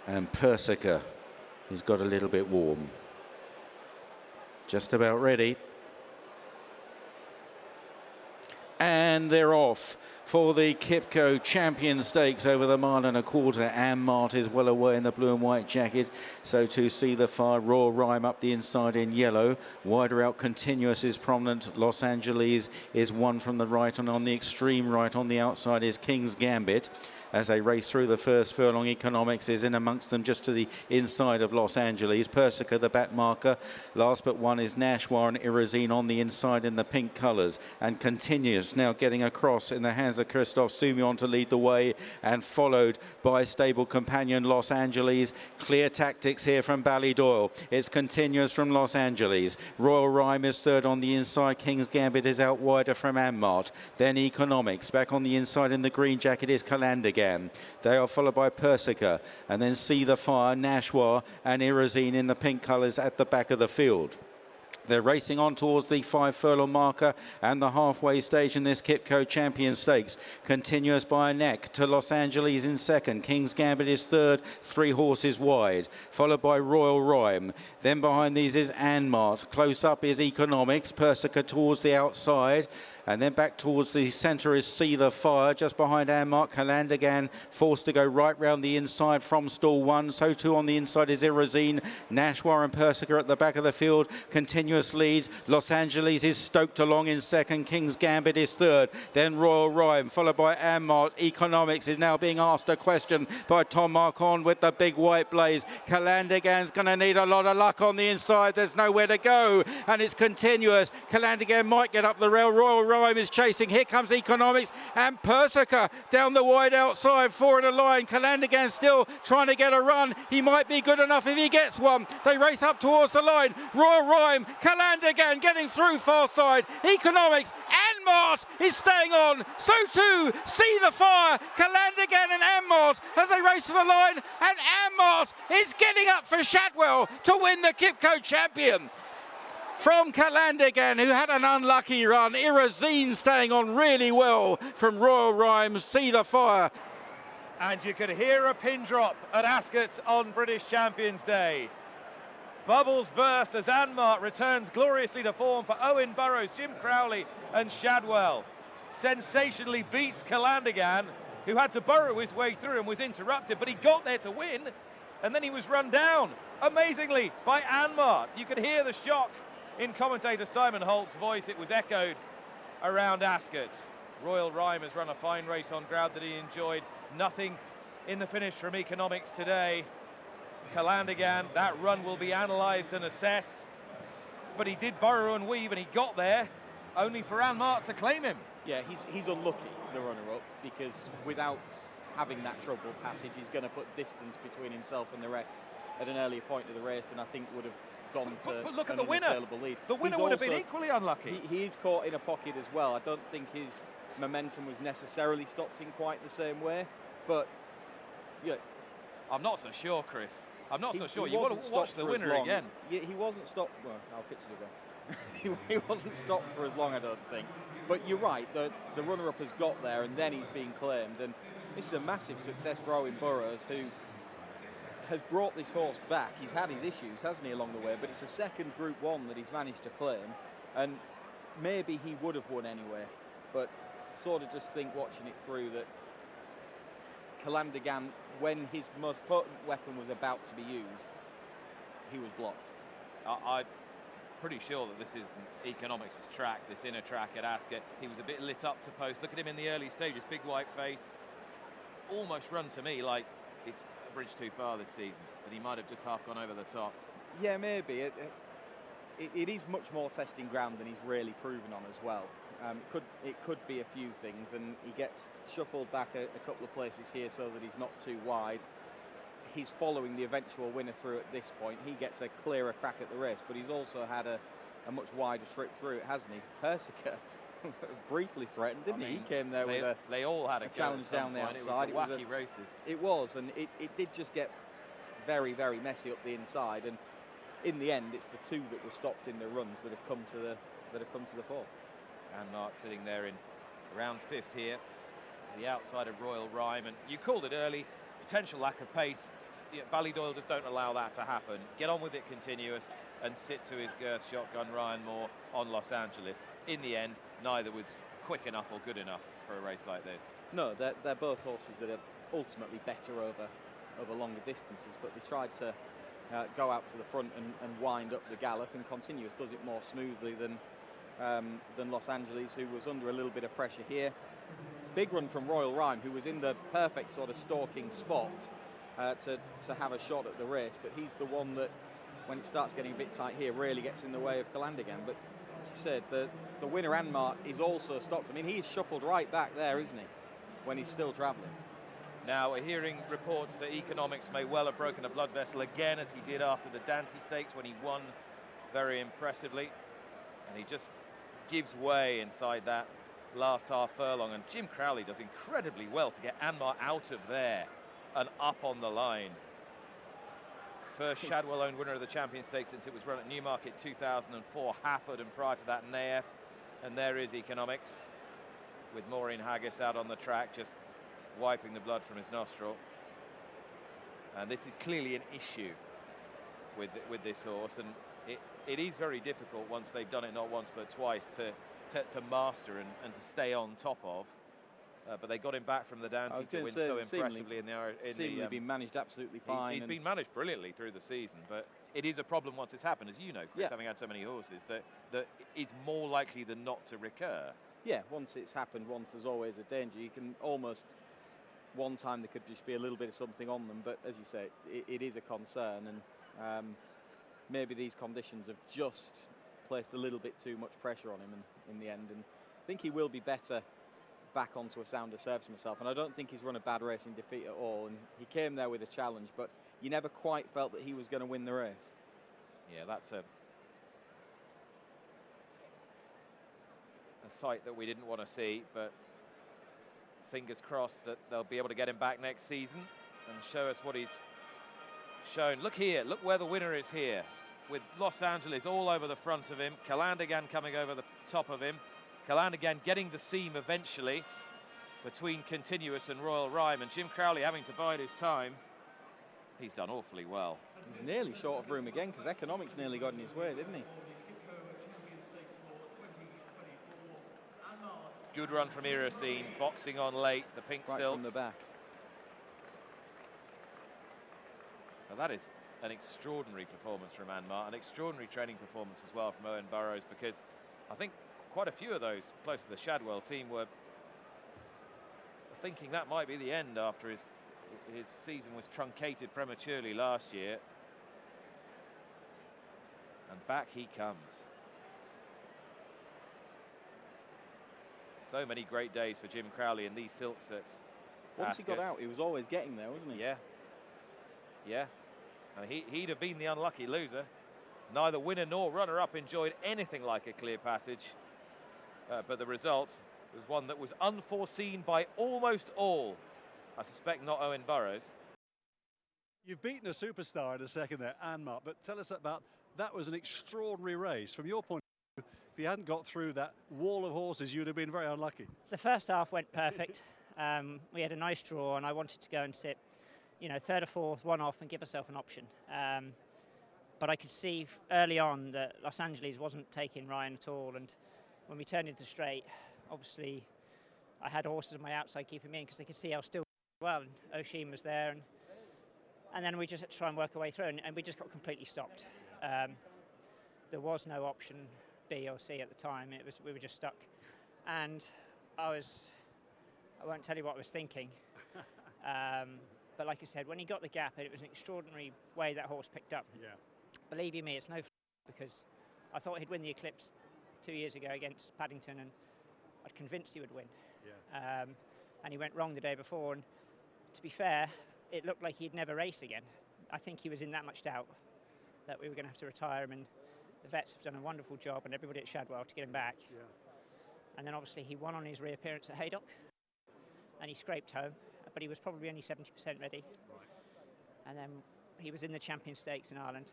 And Persica, who's got a little bit warm. Just about ready. And they're off for the QIPCO Champion Stakes over the mile and a quarter. Anmaat is well away in the blue and white jacket. So to see the far Royal Rhyme up the inside in yellow. Wider out Continuous is prominent. Los Angeles is one from the right, and on the extreme right on the outside is King's Gambit. As they race through the first furlong, Economics is in amongst them just to the inside of Los Angeles. Persica, the back marker. Last but one is Nashwa and Irazine on the inside in the pink colours. And Continues now getting across in the hands of Christophe Soumillon to lead the way, and followed by stable companion Los Angeles. Clear tactics here from Ballydoyle. It's Continuous from Los Angeles. Royal Rhyme is third on the inside. King's Gambit is out wider from Anmaat. Then Economics. Back on the inside in the green jacket is Calandagan. They are followed by Persica, and then See the Fire, Nashwa and Irazine in the pink colours at the back of the field. They're racing on towards the 5 furlong marker and the halfway stage in this QIPCO Champion Stakes. Continuous by a neck to Los Angeles in second. King's Gambit is third, 3 horses wide, followed by Royal Rhyme. Then behind these is Anmaat. Close up is Economics. Persica towards the outside. And then back towards the centre is See the Fire, just behind Anmaat. Calandagan forced to go right round the inside from stall 1. So too on the inside is Irazine. Nashwa and Persica at the back of the field. Continuous leads. Los Angeles is stoked along in second. King's Gambit is third. Then Royal Rhyme, followed by Anmaat. Economics is now being asked a question by Tom Marcon with the big white blaze. Calandagan's going to need a lot of luck on the inside. There's nowhere to go. And it's Continuous. Calandagan might get up the rail. Royal Rhyme is chasing. Here comes Economics and Persica down the wide outside, 4 in a line. Calandagan still trying to get a run. He might be good enough if he gets one. They race up towards the line. Royal Rhyme, Calandagan getting through far side. Economics, Anmaat is staying on. So too, See the Fire, Calandagan and Anmaat as they race to the line. And Anmaat is getting up for Shadwell to win the QIPCO Champion. From Calandagan, who had an unlucky run. Irazine staying on really well from Royal Rhyme, See the Fire. And you could hear a pin drop at Ascot on British Champions Day. Bubbles burst as Anmaat returns gloriously to form for Owen, Burrows, Jim Crowley and Shadwell. Sensationally beats Calandagan, who had to burrow his way through and was interrupted, but he got there to win, and then he was run down, amazingly, by Anmaat. You could hear the shock in commentator Simon Holt's voice. It was echoed around Ascot. Royal Rhyme has run a fine race on ground that he enjoyed. Nothing in the finish from Economics today. Calandagan, that run will be analysed and assessed. But he did burrow and weave, and he got there, only for Anmaat to claim him. Yeah, he's unlucky, the runner-up, because without having that troubled passage, he's going to put distance between himself and the rest at an earlier point of the race, and I think would have gone to but look at an the winner. unassailable lead. The winner would have been equally unlucky. He is caught in a pocket as well. I don't think his momentum was necessarily stopped in quite the same way, but yeah, I'm not so sure, Chris. I'm not so sure. He You want to watch the winner again. Yeah, he wasn't stopped. Well, I'll pitch it again. he wasn't stopped for as long, I don't think. But you're right. The runner-up has got there, and then he's being claimed. And this is a massive success for Owen Burrows, who has brought this horse back. He's had his issues, hasn't he, along the way, but it's a second Group 1 that he's managed to claim, and maybe he would have won anyway, but sort of just think, watching it through, that Calandagan, when his most potent weapon was about to be used, he was blocked. I'm pretty sure that this is Economics' track, this inner track at Ascot. He was a bit lit up to post. Look at him in the early stages, big white face. Almost run to me like it's a bridge too far this season, but he might have just half gone over the top. Yeah, maybe. It is much more testing ground than he's really proven on as well. It could be a few things, and he gets shuffled back a couple of places here so that he's not too wide. He's following the eventual winner through at this point. He gets a clearer crack at the race, but he's also had a much wider trip through it, hasn't he? Persica briefly threatened, didn't he? He came there with they all had a challenge down the outside. It was the wacky races. It was, and it did just get very, very messy up the inside. And in the end, it's the two that were stopped in the runs that have come to the fore. Anmaat sitting there in around 5th here, to the outside of Royal Rhyme, and you called it early. Potential lack of pace Ballydoyle just don't allow that to happen. Get on with it continuous and sit to his girth shotgun Ryan Moore on Los Angeles. In the end, neither was quick enough or good enough for a race like this. No, they're both horses that are ultimately better over longer distances, but they tried to go out to the front and wind up the gallop, and Continuous does it more smoothly than Los Angeles, who was under a little bit of pressure here. Big run from Royal Rhyme, who was in the perfect sort of stalking spot to have a shot at the race, but he's the one that, when it starts getting a bit tight here, really gets in the way of Calandagan. But as you said, the winner Anmaat is also stopped. I mean, he's shuffled right back there, isn't he, when he's still travelling. Now, we're hearing reports that Economics may well have broken a blood vessel again, as he did after the Dante Stakes when he won very impressively. And he just gives way inside that last half furlong. And Jim Crowley does incredibly well to get Anmaat out of there and up on the line. First Shadwell-owned winner of the Champion Stakes since it was run at Newmarket 2004, Hafford, and prior to that Naef. And there is Economics with Maureen Haggis out on the track, just wiping the blood from his nostril. And this is clearly an issue with this horse, and it is very difficult once they've done it not once but twice to master and to stay on top of. But they got him back from the Dante to win so impressively in the been managed absolutely fine. He's been managed brilliantly through the season, but it is a problem once it's happened, as you know, Chris, having had so many horses, that is more likely than not to recur. Yeah, once it's happened, once, there's always a danger. You can almost, one time there could just be a little bit of something on them, but as you say, it is a concern, and maybe these conditions have just placed a little bit too much pressure on him in the end, and I think he will be better back onto a sounder surface himself, and I don't think he's run a bad race in defeat at all, and he came there with a challenge, but you never quite felt that he was going to win the race. Yeah, that's a sight that we didn't want to see, but fingers crossed that they'll be able to get him back next season and show us what he's shown. Look here, look where the winner is here, with Los Angeles all over the front of him, Calandagan coming over the top of him, Calandagan getting the seam eventually between Continuous and Royal Rhyme, and Jim Crowley having to bide his time. He's done awfully well. He's nearly short of room again, because Economics nearly got in his way, didn't he? Good run from Irosine, boxing on late, the pink right silks. from the back. Well, that is an extraordinary performance from Anmaat, an extraordinary training performance as well from Owen Burrows, because I think quite a few of those close to the Shadwell team were thinking that might be the end after his season was truncated prematurely last year. And back he comes. So many great days for Jim Crowley in these silk sets. Once he got out, he was always getting there, wasn't he? Yeah. Yeah. He'd have been the unlucky loser. Neither winner nor runner-up enjoyed anything like a clear passage. But the result was one that was unforeseen by almost all. I suspect not Owen Burrows. You've beaten a superstar in a second there, Anmaat, but tell us about, that was an extraordinary race. From your point of view, if you hadn't got through that wall of horses, you'd have been very unlucky. The first half went perfect. We had a nice draw, and I wanted to go and sit, you know, third or fourth, one off, and give myself an option. But I could see early on that Los Angeles wasn't taking Ryan at all, and when we turned into the straight, obviously I had horses on my outside keeping me in, because they could see I was still well, and O'Sheen was there, and then we just had to try and work our way through, and we just got completely stopped. There was no option B or C at the time. We were just stuck, and I won't tell you what I was thinking, but like I said, when he got the gap, it was an extraordinary way that horse picked up. Yeah. Believe you me, it's no because I thought he'd win the Eclipse 2 years ago against Paddington, and I'd convinced he would win. Yeah. And he went wrong the day before, and to be fair, it looked like he'd never race again. I think he was in that much doubt that we were going to have to retire him, and the vets have done a wonderful job, and everybody at Shadwell, to get him back. Yeah. And then obviously he won on his reappearance at Haydock, and he scraped home, but he was probably only 70% ready. Right. And then he was in the Champion Stakes in Ireland.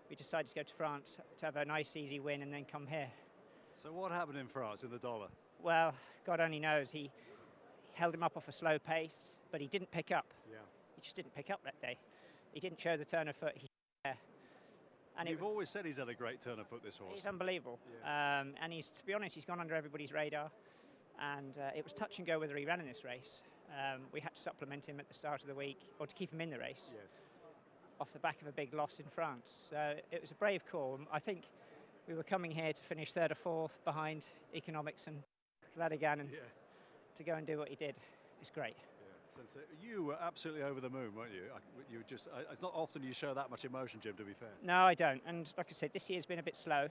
We decided to go to France to have a nice easy win and then come here. So what happened in France in the dollar? Well, God only knows. He held him up off a slow pace, but he didn't pick up. Yeah. He just didn't pick up that day. He didn't show the turn of foot. And You've always said he's had a great turn of foot, this horse. He's unbelievable. Yeah. And he's, to be honest, he's gone under everybody's radar. And it was touch and go whether he ran in this race. We had to supplement him at the start of the week, or to keep him in the race, Yes. off the back of a big loss in France. So it was a brave call. I think we were coming here to finish third or fourth behind Economics and Calandagan, and to go and do what he did is great. So you were absolutely over the moon, weren't you? You just, it's not often you show that much emotion, Jim, to be fair. No, I don't. And like I said, this year's been a bit slow.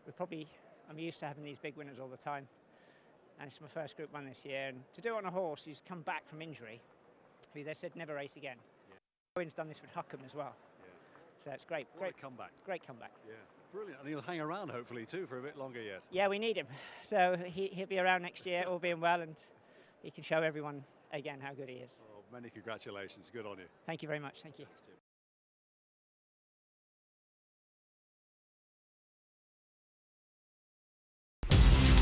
I'm used to having these big winners all the time. And it's my first Group 1 this year. And to do it on a horse who's come back from injury, who they said never race again. Owen's done this with Huckham as well. So it's great. Great comeback. Great comeback. Yeah, brilliant. And he'll hang around, hopefully, too, for a bit longer yet. Yeah, we need him. So he'll be around next year, all being well, and he can show everyone again how good he is. Oh, many congratulations. Good on you. Thank you very much. Thank you.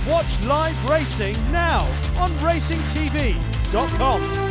Watch live racing now on racingtv.com.